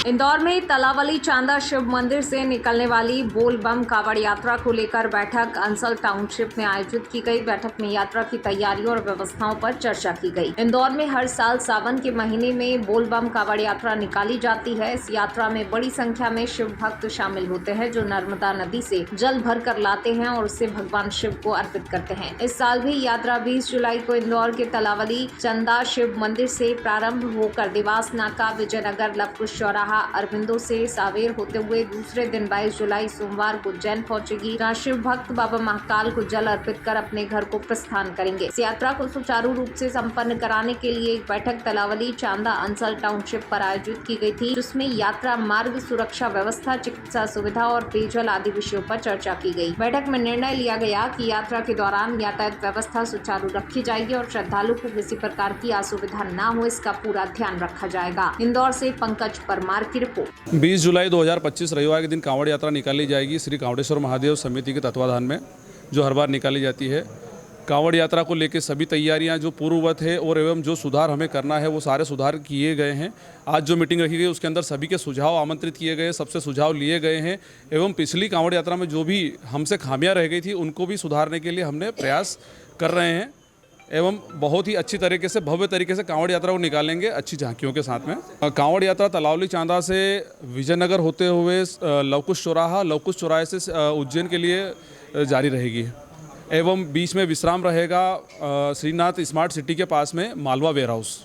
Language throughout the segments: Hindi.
इंदौर में तलावली चांदा शिव मंदिर से निकलने वाली बोल बम कावड़ यात्रा को लेकर बैठक अंसल टाउनशिप में आयोजित की गई। बैठक में यात्रा की तैयारियों और व्यवस्थाओं पर चर्चा की गई। इंदौर में हर साल सावन के महीने में बोल बम कावड़ यात्रा निकाली जाती है। इस यात्रा में बड़ी संख्या में शिव भक्त शामिल होते हैं, जो नर्मदा नदी से जल भर कर लाते हैं और उसे भगवान शिव को अर्पित करते हैं। इस साल भी यात्रा 20 जुलाई को इंदौर के तलावली चंदा शिव मंदिर से प्रारंभ होकर देवास नाका, विजयनगर, लवकुश चौराहा, अरविंदो से सावेर होते हुए दूसरे दिन 22 जुलाई सोमवार को उज्जैन पहुंचेगी। जहां शिव भक्त बाबा महाकाल को जल अर्पित कर अपने घर को प्रस्थान करेंगे। इस यात्रा को सुचारू रूप से संपन्न कराने के लिए एक बैठक तलावली चांदा अंसल टाउनशिप पर आयोजित की गई थी, जिसमें यात्रा मार्ग, सुरक्षा व्यवस्था, चिकित्सा सुविधा और पेयजल आदि विषयों पर चर्चा की गई। बैठक में निर्णय लिया गया कि यात्रा के दौरान यातायात व्यवस्था सुचारू रखी जाएगी और श्रद्धालु को किसी प्रकार की असुविधा न हो, इसका पूरा ध्यान रखा जाएगा। इंदौर से पंकज परमार की रिपोर्ट। 20 जुलाई 2025 रविवार के दिन कांवड़ यात्रा निकाली जाएगी श्री कांवड़ेश्वर महादेव समिति के तत्वाधान में, जो हर बार निकाली जाती है। कांवड़ यात्रा को लेकर सभी तैयारियां जो पूर्ववत है और एवं जो सुधार हमें करना है वो सारे सुधार किए गए हैं। आज जो मीटिंग रखी गई उसके अंदर सभी के सुझाव आमंत्रित किए गए, सबसे सुझाव लिए गए हैं एवं पिछली कांवड़ यात्रा में जो भी हमसे खामियां रह गई थी उनको भी सुधारने के लिए हमने प्रयास कर रहे हैं एवं बहुत ही अच्छी तरीके से, भव्य तरीके से कांवड़ यात्रा को निकालेंगे अच्छी झांकियों के साथ में। कांवड़ यात्रा तलावली चांदा से विजयनगर होते हुए लवकुश चौराहे से उज्जैन के लिए जारी रहेगी एवं बीच में विश्राम रहेगा श्रीनाथ स्मार्ट सिटी के पास में मालवा वेयर हाउस।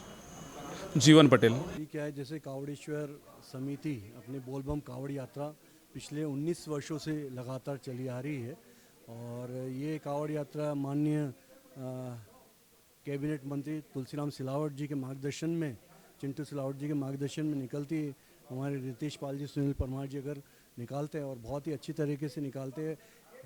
जीवन पटेल। क्या है, जैसे कांवड़ेश्वर समिति अपनी बोलबम कांवड़ यात्रा पिछले 19 वर्षों से लगातार चली आ रही है और ये कांवड़ यात्रा माननीय कैबिनेट मंत्री तुलसीराम सिलावट जी के मार्गदर्शन में, चिंटू सिलावट जी के मार्गदर्शन में निकलती है। हमारे रितेश पाल जी, सुनील परमार जी अगर निकालते हैं और बहुत ही अच्छी तरीके से निकालते हैं।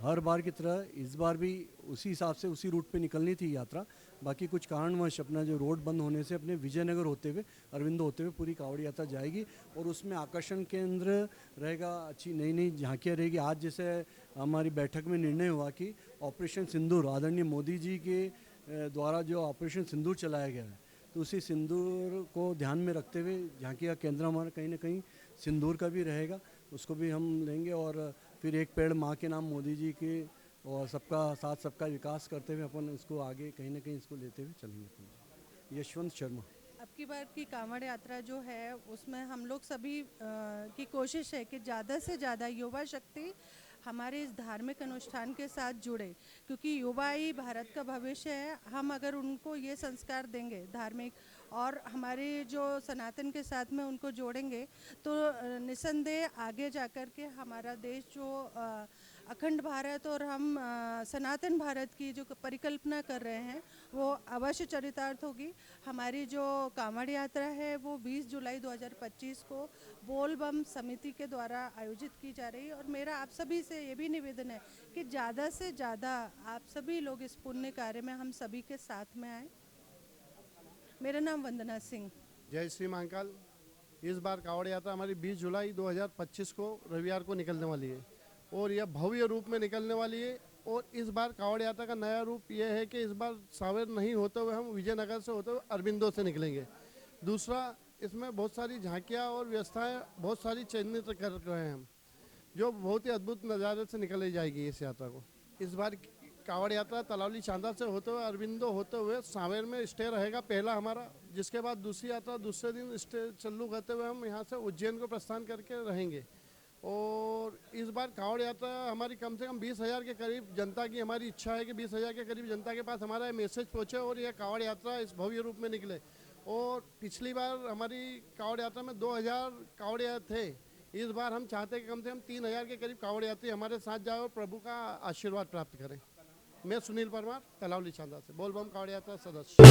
हर बार की तरह इस बार भी उसी हिसाब से उसी रूट पे निकलनी थी यात्रा। बाकी कुछ कारणवश अपना जो रोड बंद होने से अपने विजयनगर होते हुए, अरविंदो होते हुए पूरी कांवड़ यात्रा जाएगी और उसमें आकर्षण केंद्र रहेगा, अच्छी नई नई झांकियाँ रहेगी। आज जैसे हमारी बैठक में निर्णय हुआ कि ऑपरेशन सिंदूर, आदरणीय मोदी जी के द्वारा जो ऑपरेशन सिंदूर चलाया गया है, तो उसी सिंदूर को ध्यान में रखते हुए झांकी का केंद्र हमारा कहीं ना कहीं सिंदूर का भी रहेगा, उसको भी हम लेंगे। और फिर एक पेड़ माँ के नाम मोदी जी के और सबका साथ सबका विकास करते हुए अपन इसको आगे कहीं ना कहीं इसको लेते हुए चलेंगे। यशवंत शर्मा। अब की बार की कांवड़ यात्रा जो है उसमें हम लोग सभी की कोशिश है कि ज़्यादा से ज़्यादा युवा शक्ति हमारे इस धार्मिक अनुष्ठान के साथ जुड़े, क्योंकि युवा ही भारत का भविष्य है। हम अगर उनको ये संस्कार देंगे धार्मिक और हमारे जो सनातन के साथ में उनको जोड़ेंगे तो निसंदेह आगे जाकर के हमारा देश जो अखंड भारत और हम सनातन भारत की जो परिकल्पना कर रहे हैं वो अवश्य चरितार्थ होगी। हमारी जो कांवड़ यात्रा है वो 20 जुलाई 2025 को बोल बम समिति के द्वारा आयोजित की जा रही है और मेरा आप सभी से ये भी निवेदन है कि ज़्यादा से ज़्यादा आप सभी लोग इस पुण्य कार्य में हम सभी के साथ में आए। मेरा नाम वंदना सिंह। जय श्री महाकाल। इस बार कांवड़ यात्रा हमारी 20 जुलाई 2025 को रविवार को निकलने वाली है और यह भव्य रूप में निकलने वाली है। और इस बार कांवड़ यात्रा का नया रूप यह है कि इस बार सावेर नहीं होते हुए हम विजयनगर से होते हुए अरविंदो से निकलेंगे। दूसरा, इसमें बहुत सारी झांकियाँ और व्यवस्थाएं बहुत सारी चिन्हित कर रहे हैं हम, जो बहुत ही अद्भुत नज़ारे से निकली जाएगी इस यात्रा को। इस बार कांवड़ यात्रा तलावली चांदा से होते हुए अरविंदो होते हुए सावेर में स्टे रहेगा पहला हमारा, जिसके बाद दूसरी यात्रा दूसरे दिन स्टे चालू करते हुए हम यहाँ से उज्जैन को प्रस्थान करके रहेंगे। और इस बार कांवड़ यात्रा हमारी कम से कम 20,000 के करीब जनता की हमारी इच्छा है कि 20,000 के करीब जनता के पास हमारा मैसेज पहुँचे और यह कांवड़ यात्रा इस भव्य रूप में निकले। और पिछली बार हमारी कांवड़ यात्रा में 2,000 कांवड़िया थे, इस बार हम चाहते हैं कि कम से कम 3,000 के करीब कांवड़ यात्री हमारे साथ जाए और प्रभु का आशीर्वाद प्राप्त करें। मैं सुनील परमार, तलावली चांदा से बोल बम कांवड़ यात्रा सदस्य।